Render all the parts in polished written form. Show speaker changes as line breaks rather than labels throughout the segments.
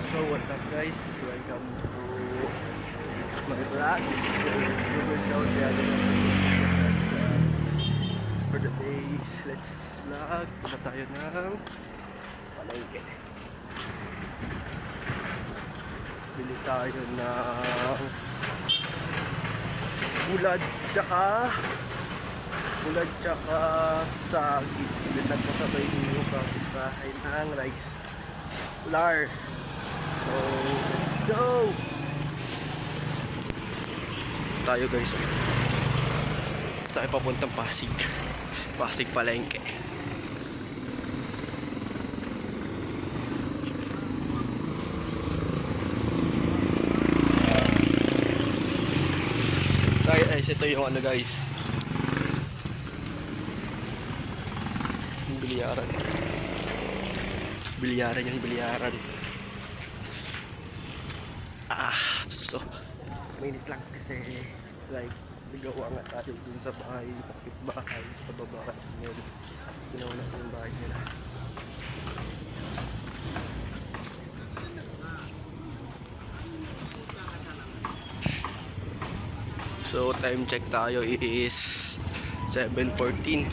So what's up guys? Welcome to my vlog. For the days, let's vlog. Punta tayo ng palengke. Bili tayo ng bulad tsaka saging. Bilan ko sabay niyo kapit ng rice flour. So let's go tayo guys. Tayo papuntang Pasig palengke. Guys, ito yung ano guys, yung bilyaran. So mainit lang kasi like nagawa nga tayo dun sa bahay, kapitbahay sa baba ngayon. Ginawa natin yung bahay nila. So time check tayo is 7:14.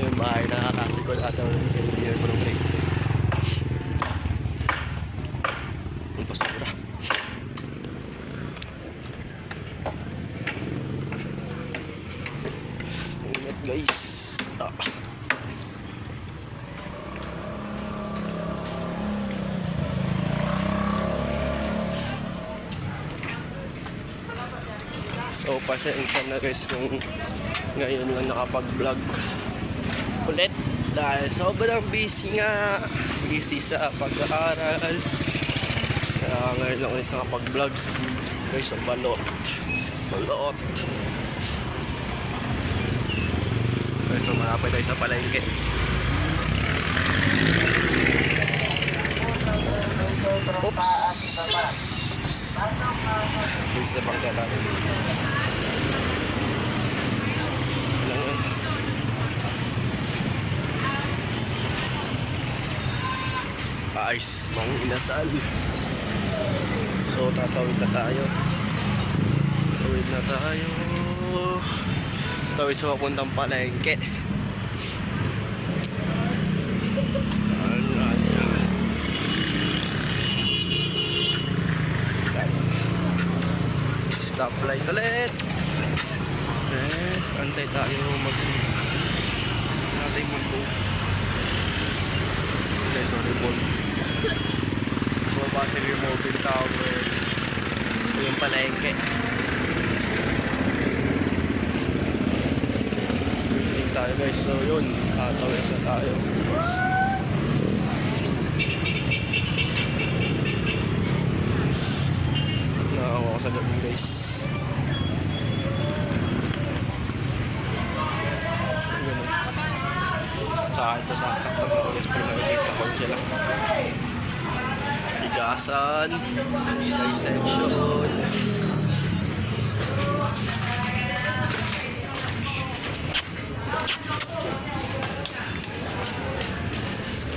Yung bahay na nakasikod ata ng engineer ko ng grade. Yung pasura. Ingat guys. So pasensya na guys kung ngayon lang nakapag-vlog ulit dahil sobrang busy sa pag-aaral. Kaya ngayon lang ulit nakapag-vlog guys sa balot. Okay, so malapit tayo sa palengke. Oops, please na bangka natin. Ayos, mang inasal. So tatawid na tayo. Tawid sa papuntang palengke. Stoplight ulit. Okay, antay tayo natin mag-go. Okay, sorry po. Pasig yung mobile tower. Ito yung palengke. Tingin tayo guys. So yun, tatawid na tayo. Nakawa ko sa loob guys. Sa akin pa sasaktan ako guys, pero nakikita ko sila. Higasan, dissection.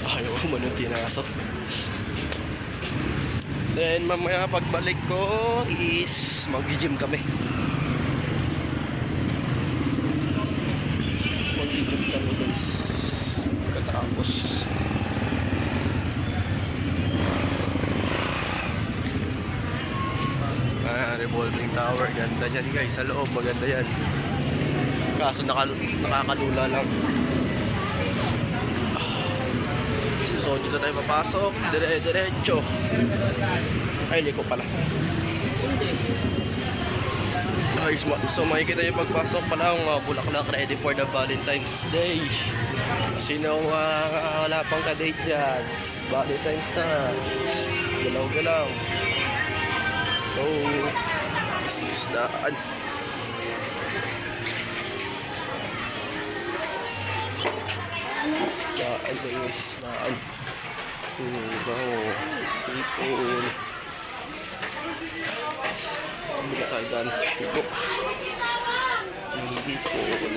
Ayaw ko manutin na aso. Then mamaya pagbalik ko is mag-gym kami. Guys. Pagkatapos revolving tower, ganda dyan guys. Sa loob maganda yan, kaso nakakalula lang. So dito tayo papasok, diretso. Ay, liko pala. So makikita yung pagpasok pala ng Bulaklak ready for the Valentine's Day. Sino wala pang ka-date dyan? Valentine's na. Galaw-galaw. So isdaan. Isdaan. Ipon. Bila tayo dyan. Ipon.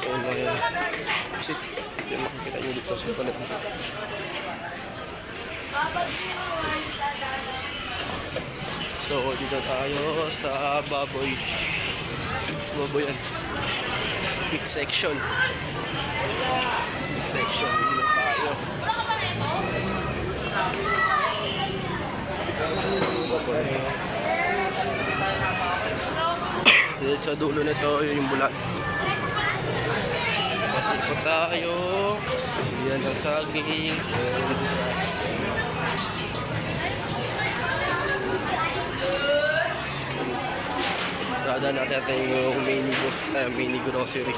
Oh my God. Sit. Ito yung makikita nyo dito sa palat. So, dito tayo sa baboy. Baboy yan. Big section. Big section. Dito tayo. Dito sa dulo nito, yun yung bulat. Pasok po tayo. Yan ang saging. Dadaan natin yung mini grocery.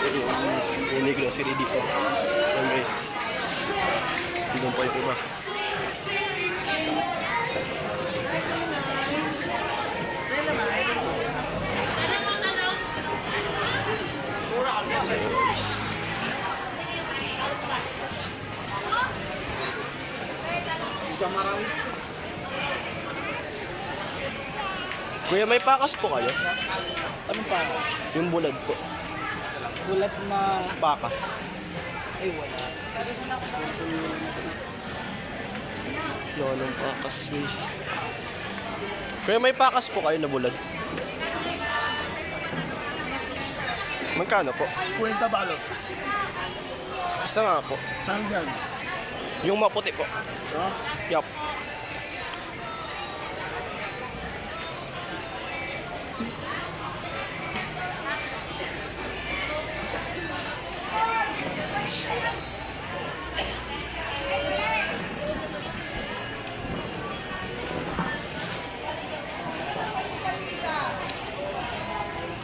Yung mini grocery dito. Yan guys. Dito po yung iba. Kuya, may pakas po kayo?
Anong pakas?
Yung bulad po.
Bulat na
Pakas.
ay wala.
No, anong pakas guys? Kuya, may pakas po kayo na bulad? Magkano po?
50 balot.
Isa nga po.
Saan yan?
Yung maputi po.
Ha?
Yup.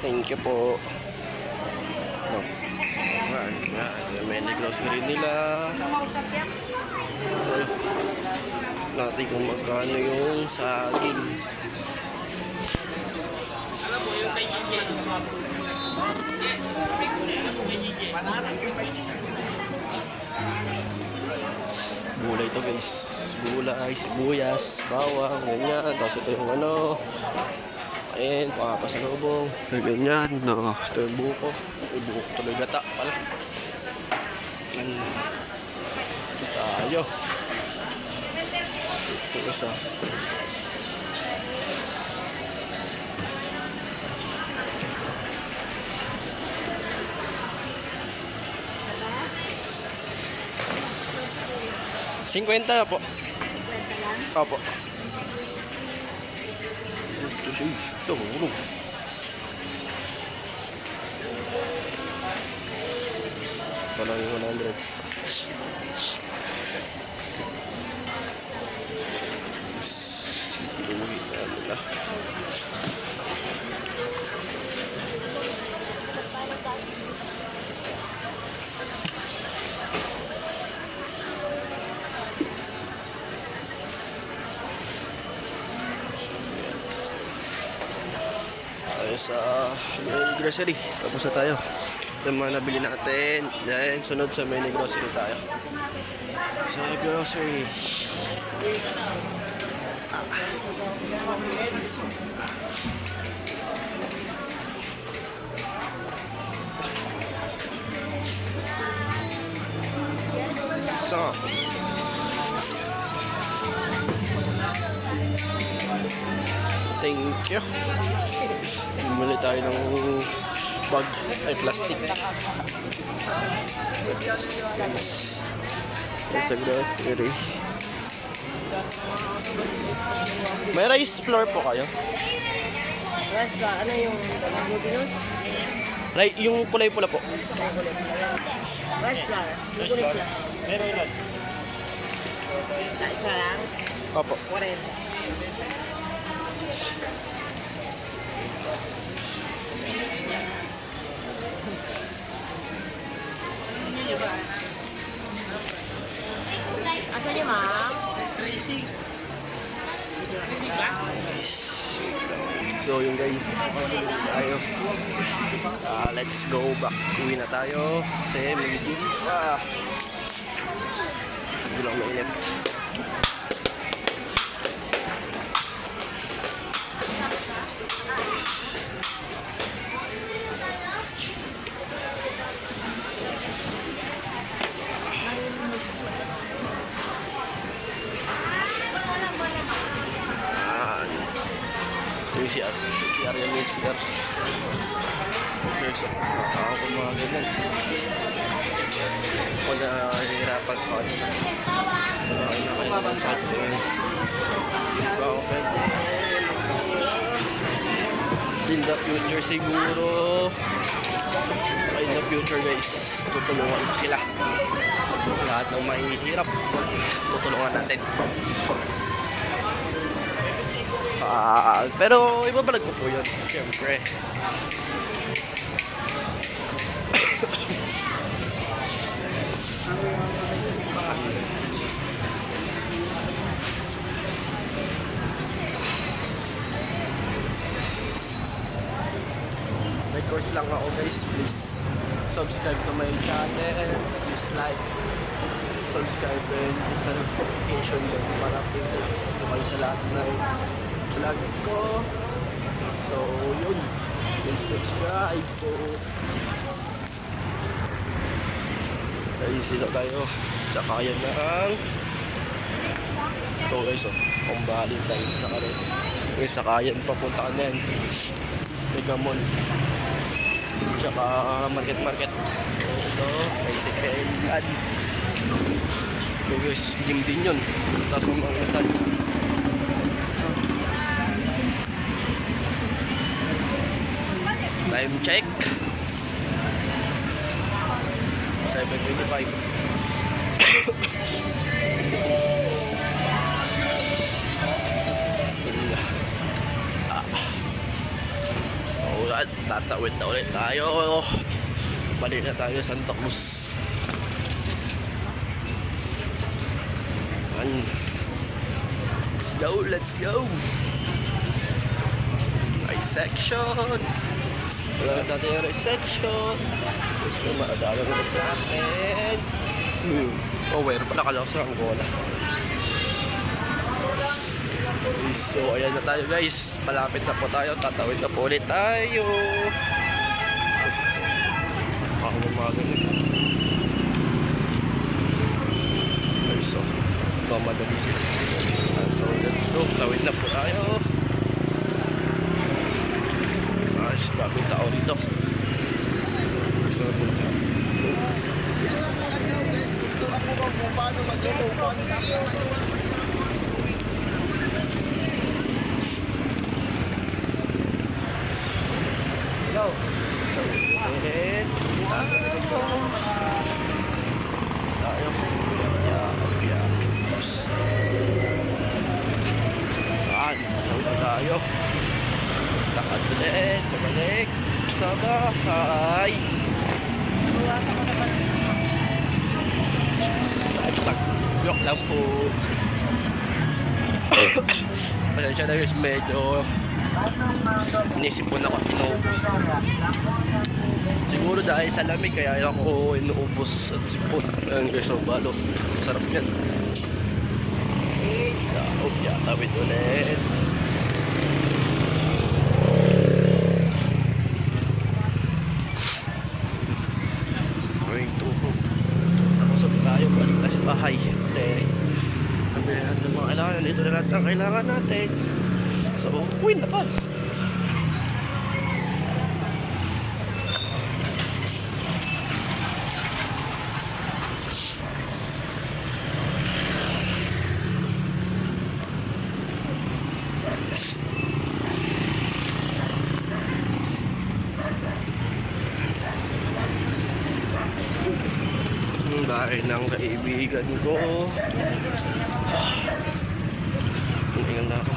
Thank you po. No. May grocery nila. Natin kung magkano yung saging. Gulay to guys. Gulay, sibuyas, bawang, ganyan. Tapos ito yung ano. Ayan, pakapasalubong. Ganyan, no. Ito yung buko. Yung buko tuloy gata pala. Ano. Ito tayo. Ito isa. $50 po. Opo. Ito, ulong. Ito lang yung 100. Iluwi na nila. Sa mini grocery. Tapos na tayo. Yung mga nabili natin. Then, sunod sa mini grocery tayo. Sa grocery. So, thank you. Bumili tayo ng bag ay plastic. Sa grocery. May rice flour po kayo?
Rice ba? Ano yung glutinous?
Yung kulay pula po.
Rice flour. Glutinous.
Meron ilan?
Isa lang?
Opo.
40. Asan niyo, ma'am?
So yung guys, tayo. Let's go back. Uwi na tayo. Kasi medyo hindi lang mainit. CR. CR yan yung CR. Okay, so, ako mga ganyan. Ako na hihirapan sa kanila. Ay na kayo naman sa atin. Okay. In the future siguro. In the future guys, tutulungan ko sila. Lahat ng mahihirap, tutulungan natin. Pero ibabalag ko po yun, siyempre. May course lang ako guys, please subscribe to my channel, please like, subscribe and hit the notification bell para updated ko kayo sa lahat ng vlog ko. So yun, please subscribe po. Guys, dito tayo sa kayan ng ito guys, kung Valentine's na kami guys, sa kayan papunta ka na yan, Mega Mall tsaka market. So ito, bicycle ad. So guys, gym din yun. Tapos ang mga kasal. Time check 7:25. Ulan, tatawid na ulit tayo. Balik na tayo sa Santa Cruz. Let's go. Resection. Wala na tayo yung resection. Gusto na maadala ulit natin. Oh, meron pala kalakas ng Angola. So, ayan na tayo guys. Malapit na po tayo. Tatawid na po ulit tayo. Ako umaga na. So, mamadali sila. So, let's go. Tawid na po tayo. Ayos, bagong tao dito. So,
guys, ito ako kung paano magluto.
Go.
and tayo. Tawid na tayo. Lakad ulit. Pabalik sa bahay. Joke lang po. Pasensya na guys, medyo inisipon ako siguro dahil sa lamig kaya ako inuubos at sipon. Ayan guys, so balot, sarap yan. Tawid ulit. Going to tapos ulit tayo, balik tayo sa bahay kasi nabili natin ng mga kailangan. Dito na lahat ang kailangan natin, so uwi na tayo. Dahil ng kaibigan ko. Tingnan na ako.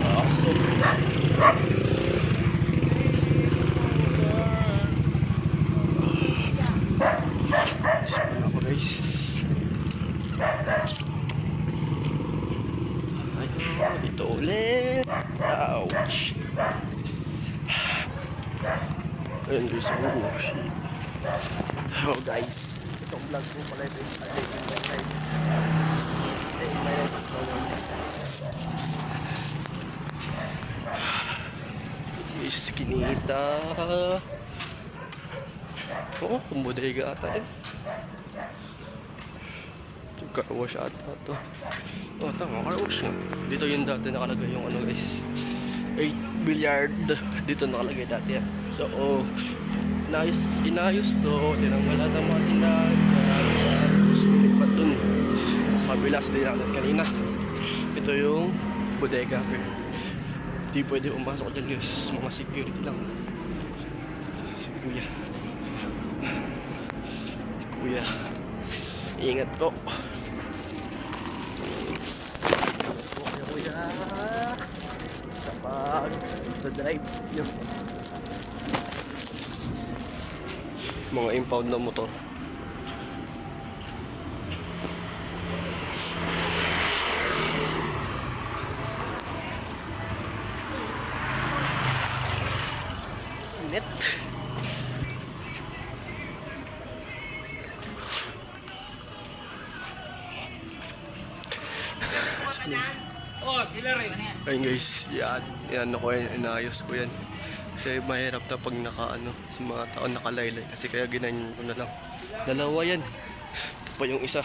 Aso. Ispan ako guys. Dito ulit. Ouch. Ayun guys. Oh shit. Oh guys, itong vlog ko pala ito yung iskinita. Oo, kung bodega ata eh. Car wash ata to. Oh, tama, car wash nga. Dito yung dati nakalagay yung ano guys. 8 billiard. Dito nakalagay dati yan. So, inayos to. Tinanggal lahat ng mga tindahan. Tapos, lumipat dun. Sa kabila, sa dinaanan kanina. Ito yung bodega. Di pwede pumasok dyan guys. Mga security lang. Si Kuya. Kuya. Ingat po. Kuya. Kapag drive nyo. Mga impound na motor. Net. Ayun guys, yan ako yan, inayos ko yan. Kasi mahirap na pag sa mga tao nakalaylay. Kasi kaya ginanyan ko na lang. Dalawa yan. Ito pa yung isa.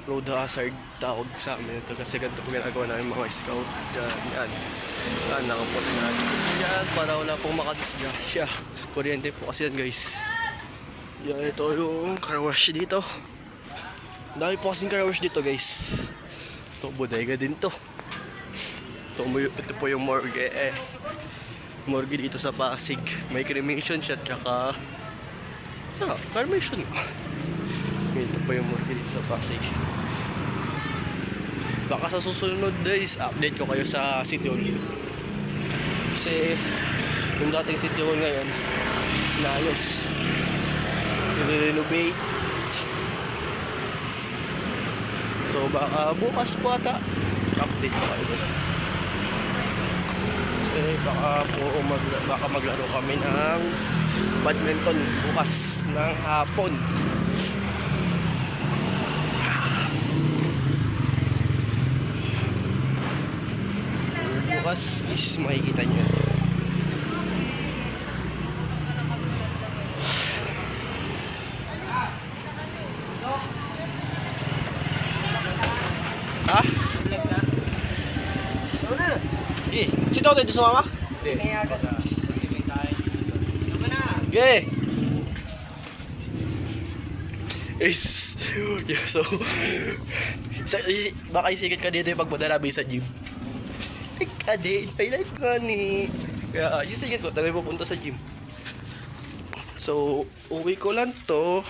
Road hazard tawag sa amin ito. Kasi ganito po ginagawa namin mga scout. Yan. Nakaputi na. Yan, para wala pong makadisgrasya. Kuryente po kasi yan guys. Yan, ito yung car wash dito. Dami po kasing car wash dito guys. Ito, bodega din to. Ito po yung morgue morgue dito sa Pasig. May cremation siya tsaka cremation. Ito po yung morgue dito sa Pasig. Baka sa susunod days update ko kayo sa City Hall. Kasi yung dating City Hall ngayon naayos, i-renovate. So baka bukas po ata update ko kayo. Kasi baka maglaro kami ng badminton bukas ng hapon. Bukas is makikita nyo. Ha? Okay. Sito tayo sa mama? Okay. Okay. Yeah, so baka isikit ka dito yung pagpadalabi sa gym. Ade, I like money. Kaya isikit ko, tayo pupunta sa gym. So, uwi ko lang to.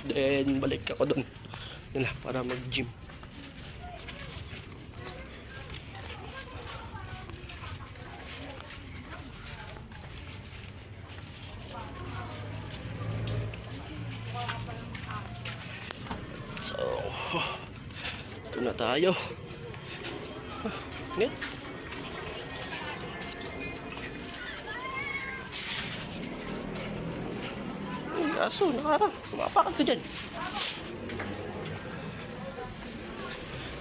Then, balik ako doon. Para mag-gym. So, ito na tayo. Ngayon. Aso, nakarang. Kumapakan ka dyan.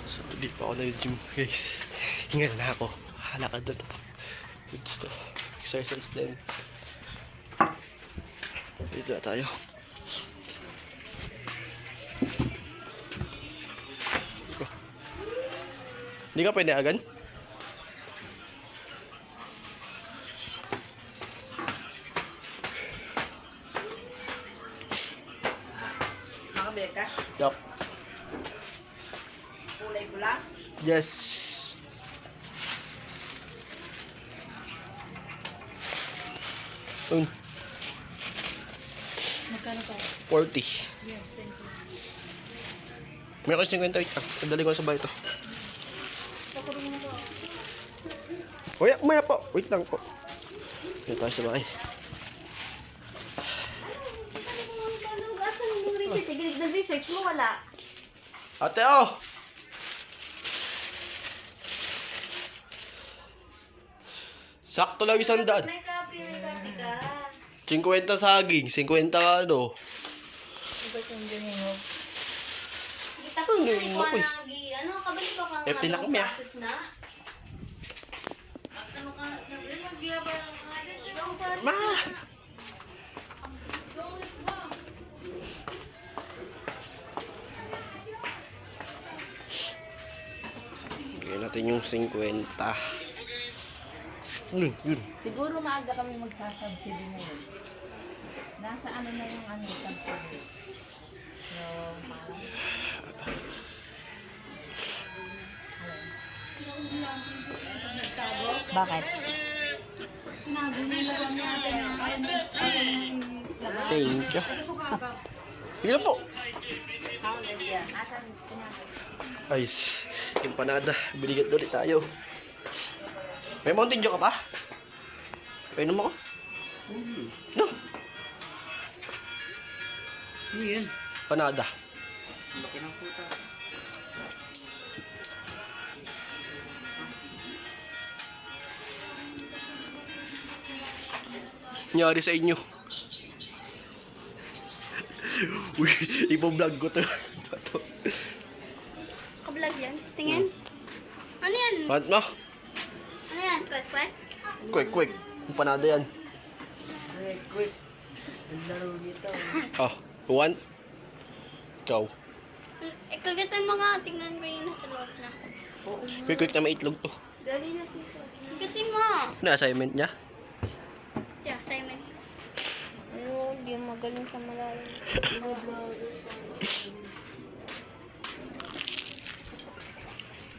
So, di pa ako nag-gym, guys. Hingal na ako. Halakad na to. Goods to. Exercise din. Dito na tayo. Hindi ka pwede agan?
Nakabili ka?
Yup.
Kulay pula?
Yes.
Magkano tayo?
40.
Yes, thank you.
Meron ko 58 ka. Kadali ko sa bahay ito.
Pakurong mo to.
Maya po. Wait lang po. Dito tayo sa bahay.
Asan yung research? Nag-research mo, wala.
Ate, oh! Sakto lang 100.
May copy ka.
50 saging, 50 ano.
Iba yung ganyan. Kita ko
Ang
yung
ganyan mo,
ikuha
uy.
ng kabalik ko kang
Eh, tinak mo,
process na. Ano ka, nag-iaba lang ka. Ikaw,
Ma! Bigyan natin yung 50. Yun.
Siguro maaga kami magsasubsidy ngayon. Nasa ano na yung ano, subsidy. Yung Bakit?
Sinabi nila lang natin na
Thank you. Sige na po. Ay, empanada. Biligat ulit tayo. May Mountain Dew ka pa? Painom ako. No.
Ano yan?
Panada.
Laki ng puta.
Nangyari sa inyo. Uy, ipo-vlog ko to.
Kablog yan. Tingin. Ano yan?
Pat mo?
Ano yan? Kwek-kwek?
Quick. Panada yan.
quick. Ang laro dito.
Oh, one. Ikaw.
Ikagatan mo nga. Tingnan ko yung nasa loob na.
Quick na may itlog to.
Dali natin ito. Ikatin mo.
Ano assignment niya?
Yeah, assignment. Ano, hindi magaling sa malalim.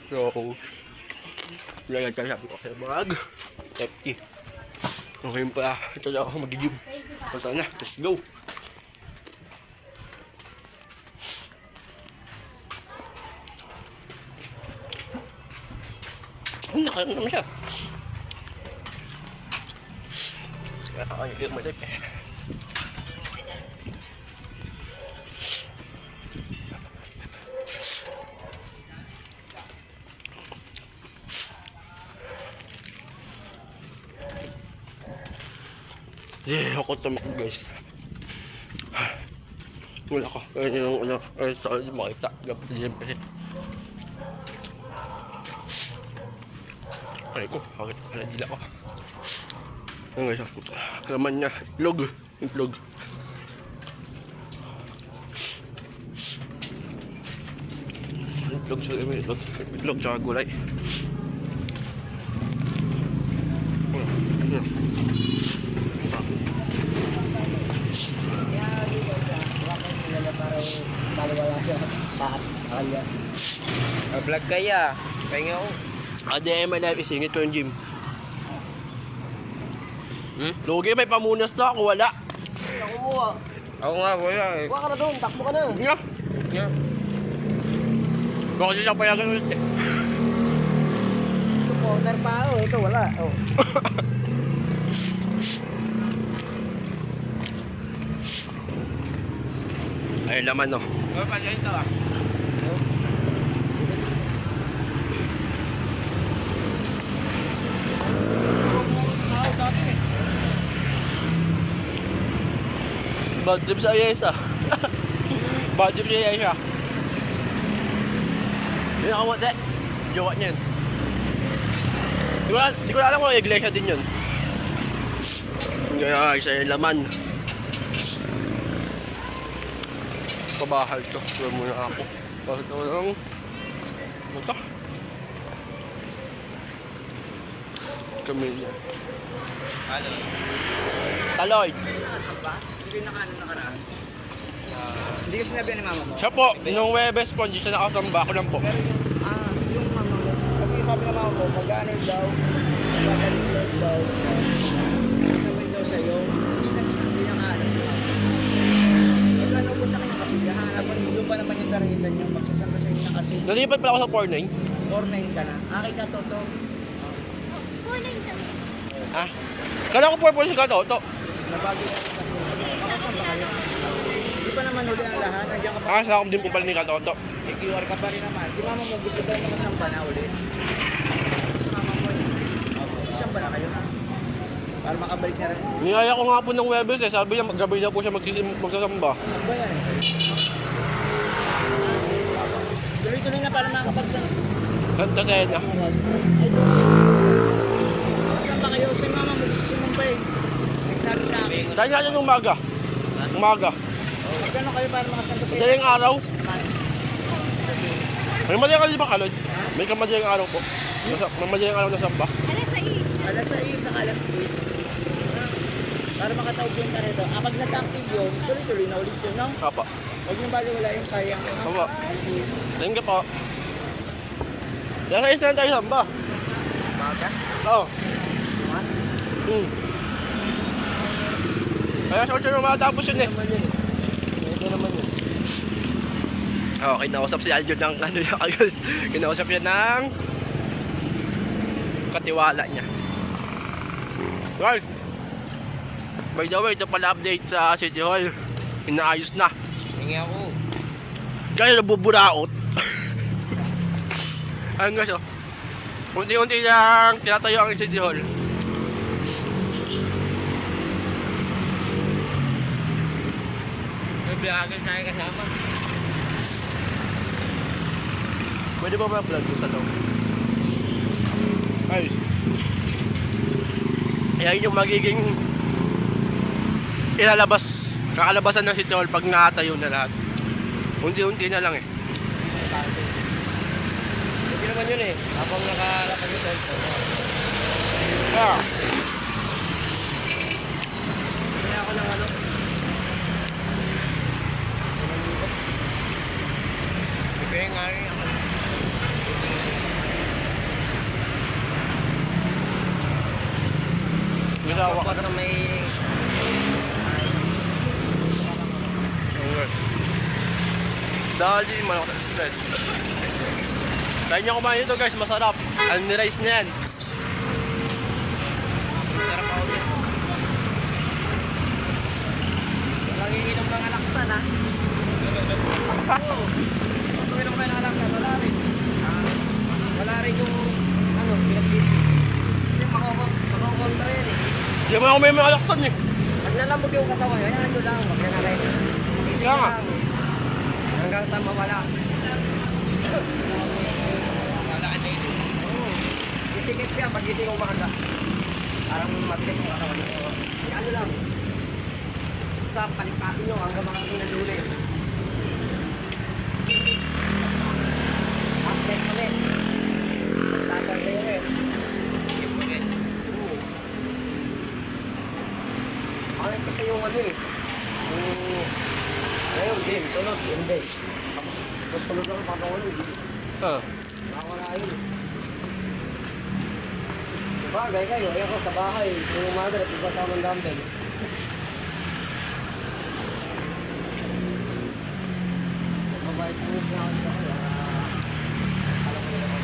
So, lalagay tayo sabi ko sa bag. FT. Okay pa. Ito na ako mag-gym. So, sana. Let's go. Nakain naman siya. Ay, yung malip eh. Yeah, ako tumakbo guys. Wala ko. Ayun yung ano, ayun sa makita. Gapilin kasi. Ay ko, bakit pala dila ko. Ano guys, laman niya. Itlog. Itlog sa itlog. Itlog tsaka gulay.
Vlog kaya. Pahinga ko.
ADM my life is singit ko yung gym. Lugi may pamunas na ako, wala.
Ako nga, wala eh.
Huwag ka na doon, takbo ka na.
Yeah.
Yeah.
Baka siya payagan ulit eh.
Ito corner pa ako, ito wala. Oh.
Ay, laman no.
Ano pa dyan ito ah?
Bad trip sa Ayesa. Bad trip sa Ayesa. Yun ako mo, jowa niyan. Di ko alam kung iglesia din yun. Kaya isa yung laman. Pabahal to. Tuwa muna ako. Bakit ako lang. Ito. Camilla.
Ano?
Taloy.
Hindi nakaraan. Hindi ko sinabi ni mama mo.
Siya po, nung Webes po, hindi siya nakasamba. Ako lang po.
Pero yung mama mo, kasi sabi ng mama mo, mag-aanay daw, mag-aanay daw, sabi daw sa'yo, hindi nakahanap mo. Magkano punta kayo kapila, hanapan doon pa naman yung taritan nyo, magsasama sa inyo kasi
Nalipat pala ako sa 4-9.
4-9 ka na. Aki ka, Toto.
Morning ka.
Ah. Kala ko 4-4 ka to.
Nabago na kasi. Makasan ba kayo? Hindi pa naman huli ang lahat. Nandiyan ka pa.
Ah, sa akin din po pala ni Katoto.
May QR ka pa rin naman. Si mama mo gusto daw makasamba na ulit. Si mama mo, isamba na kayo. Para makabalik na rin.
Niyaya ko nga po ng Webes eh. Sabi niya, gabi na po siya magsasamba.
Samba yan. Tuloy-tuloy na para makakapagsan.
Santa Sena.
Samba kayo. Si mama mo gusto sumampay. sabi sa akin.
Tayo natin umaga. Umaga.
Magkano kayo para makasamba sa
Madaling araw. May madaling araw di ba kalod? May madaling araw po. May madaling araw na samba.
Alas 6 sa alas 10. Para makatawag yung karito. Pag nag-active yun, tuloy-tuloy na ulit yun, no?
Apa.
Huwag yung bali wala yung kayang.
Apa. Thank you po. Alas 6 na tayo samba.
Maga?
Oo. Alas 8 na matapos yun eh.
Ito naman yun.
Oo, kinausap si Aljon ng ano yung agos. Kinausap niya ng katiwala niya. Guys, by the way, ito pala update sa City Hall. Inaayos na.
Hingi ako.
Guys, nabuburaot. Ayun guys, oh. Unti-unti lang tinatayo ang City Hall.
May vlogger tayo kasama.
Pwede ba ma-vlog yung tanong? Ayos. Ayan yung magiging kakalabasan ng City Hall pag nakatayo na lahat. Unti-unti na lang eh.
Hindi naman yun eh. Habang nakalapag yung cellphone.
Kaya,
Kaya ako ng ano. Kaya nga rin ako.
ginawa ka
Kapag may...
dali, malaki sa stress. Kaya niyo kumain ito guys, masarap. Unrice na yan.
Sarap ako din. Nangiinom ng alaksan ha. Oo. Pag uminom kayo ng alaksan, wala rin. Wala rin yung ano, pinag-ibig. Yung makakontra yan eh.
Hindi mo ako may alaksan eh.
Pag nalamog yung katawan, kaya ano lang, wag na rin. Isip
Kaya nga.
lang. Hanggang sa mawala. Wala ka na yun. Oo. Isikip yan, pag gising kong makanda. Parang matigas yung katawan. Kaya ano lang. Sa palikasin nyo hanggang makarating na dulo eh. Update ulit. Saturday ulit. Ulit. Bakit kasi yung ano eh. Ngayon, game, tulog, invest. Tapos tulog lang pagkawan eh.
Ah.
Nakawala yun. Bagay kayo, ayun ko sa bahay. Yung umaga, iba sa ng dumbbell. Mabait mo yung sinakot ko kaya. Alam ko na ako.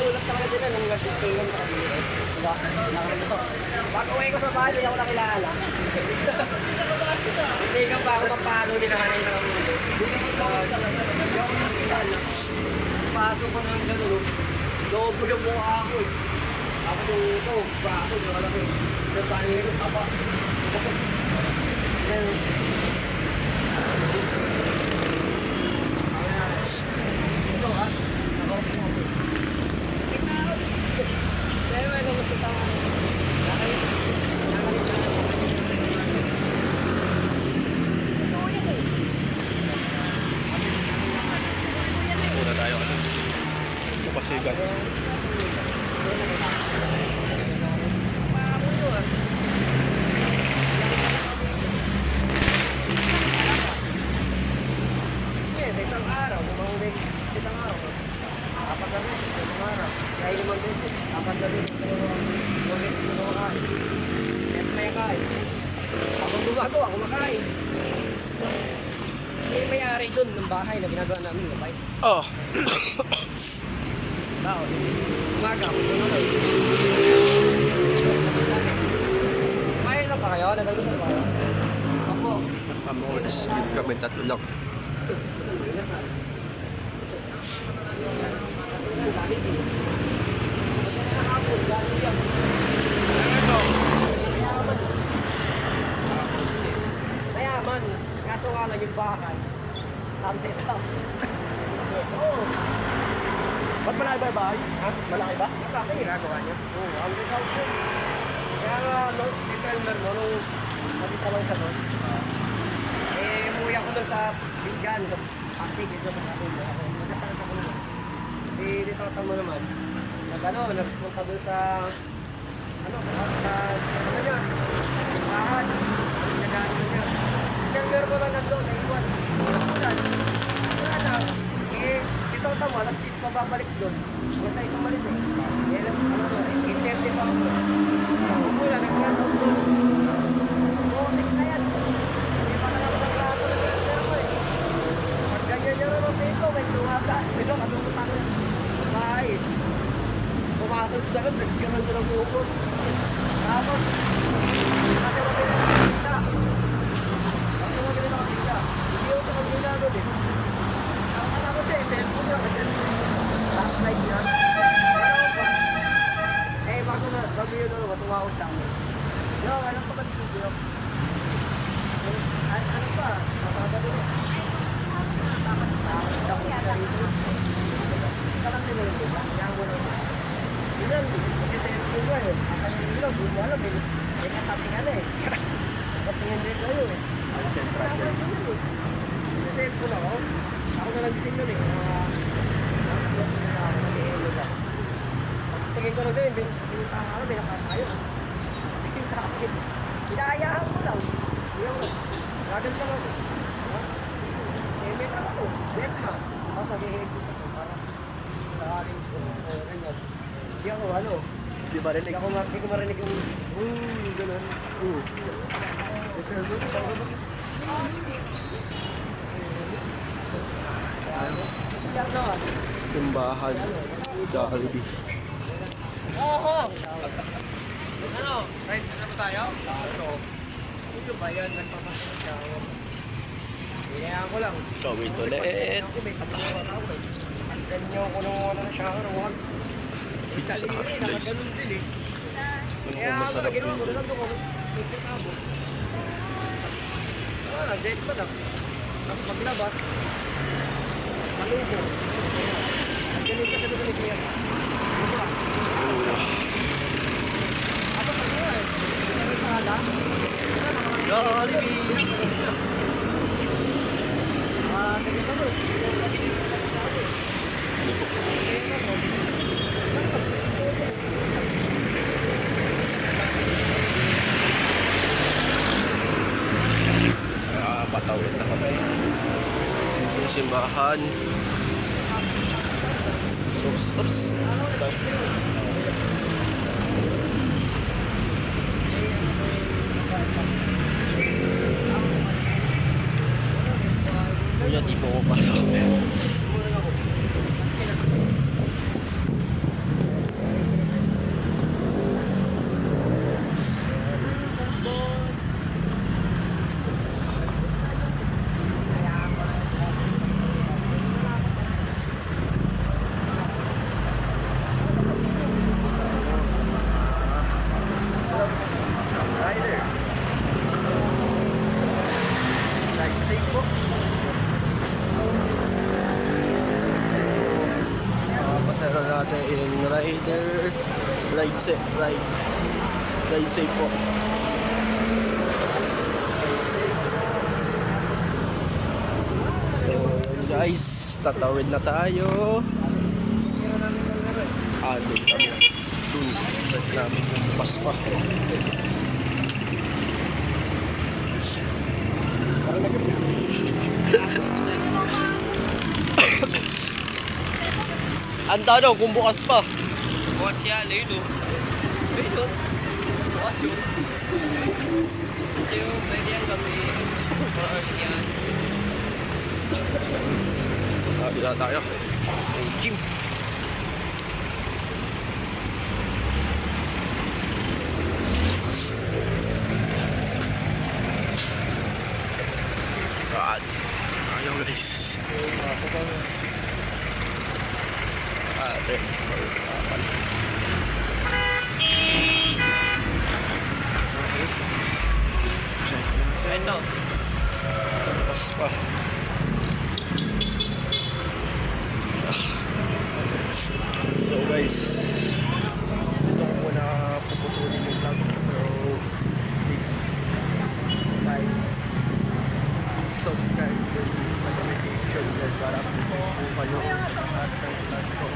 Ulat ka sila nung nag-distingan sa kabila. Diba? Kailangan mo to. Pag uwi ko sa bahay, hindi ako nakilala. Hindi ka pa ako mapano ni nanay na kami. Hindi ko talaga. Hindi ako nakilala. Pasok ko ng gano'n. Lobo yung mukha ako eh. Ako yung ito, baso, yung kalaki. Yung panin ko, tapa. Ito ha? Ako po. Pero may gusto tama.
Una tayo ano. Kapasigan.
Isang araw, kumahuli. Isang araw. Apat na beses, isang araw. Kaya 5 beses. Apat na beses. 2 beses na kumakain. Kaya may kain. Ako gumagawa, kumakain. May-ari doon ng bahay na ginagawa namin. Mabay.
Oh.
Tao. Umaga, kumakain. Kumain na pa kayo? Nagagusap pa kayo? Ako.
Amoras, kami tatlo lang.
Mayaman, kaso nga lang yung bahay. Tante lang. Oo. Ba't malaki ba yung bahay? Ha? Malaki ba? Malaki, ginagawa niyo? Oo, ang house yun. Kaya nga, no, dito Elmer, no, nung mag-isa lang siya doon. Umuwi ako doon sa Bingan, Pasig, dito sa Pasig. Ako, magkasakit ako naman. Di tatamo naman. Nagpunta doon sa, ano niya, bahan. Nagano niya. Elmer ko lang nandun, naiwan. Wala na. Dito tamo, alas 10 pa babalik doon. Hanggang sa isang malis alas 8:30 pa ako. Wala, nagkaroon ako doon. Bukit na yan. Hindi pa naman ang plato na ako Pag ganyan niya rin ako ito, may tumata. Ito, katulog ako yan. Bahay. Pumatos sa loob, nagkaroon ko ng bukod. Tapos, kasi mabili na kita. Kasi mabili na kita. Hindi ako sa mabili doon eh. Ang anak ko siya, cellphone niya, kasi last night niya. Bago yun ano, matuwa ko sa amin. Yo, alam pa ba dito yo? Ano pa? Matanda doon eh. Kalang din ulit ba? Kaya mo naman. Minsan, kasi ko eh. Asan yung sila, buong mo alam eh. May katapingan eh. Katapingan din kayo eh. Kasi ko na ako. Ako na lang gising doon eh. Tingin ko na din, binitahan ako, binakakayo. Tingin sa nakapagin. Hinahayaan ko lang. Iyaw lang. Gagal lang ako. May ako. Bet ha. Tapos nag-i-exit ako para sa akin ganyan. Hindi ako
Di ba rin?
Hindi ko marinig yung gano'n. Siyak na ah.
Timbahan. Jollibee.
Oo! Ano? Right, saan naman tayo? Ito ba yan? Nagpapasok siya ako. Hinayaan ko lang.
Gawin ulit.
Ako may kapagawa ako eh. Ganyan ko nung wala na siya ako. Huwag.
Pizza Hut, guys.
Nakaganon din eh.
Ano
Kaya
kung
ako
masarap
ginawa ko.
yun?
Nagando ko. Nagkitabo. Nag-date pa lang. Tapos paglabas. Malubo. Ang ganun ka sa doon ni Kuya. Ako pa nga eh. Ano sa hala?
Jollibee!
Tingin ka mo.
Patawid na kami. Yung simbahan. Oops. Kuya, di mo ko pasok. Pasero natin yung rider. Ride safe po. So yun guys, tatawid na tayo. Doon kami. Doon namin yung bukas pa. Ang tanong kung bukas pa.
Bukas yan. Ayun o. Bukas yun. Ayun, pwede yan kami. Bukas yan.
Sabi na tayo. May gym. Ayaw guys. Ate.
Ito.
Bukas pa. So guys, dito ko muna puputulin yung vlog. So, guys para update po kayo at subscribe po.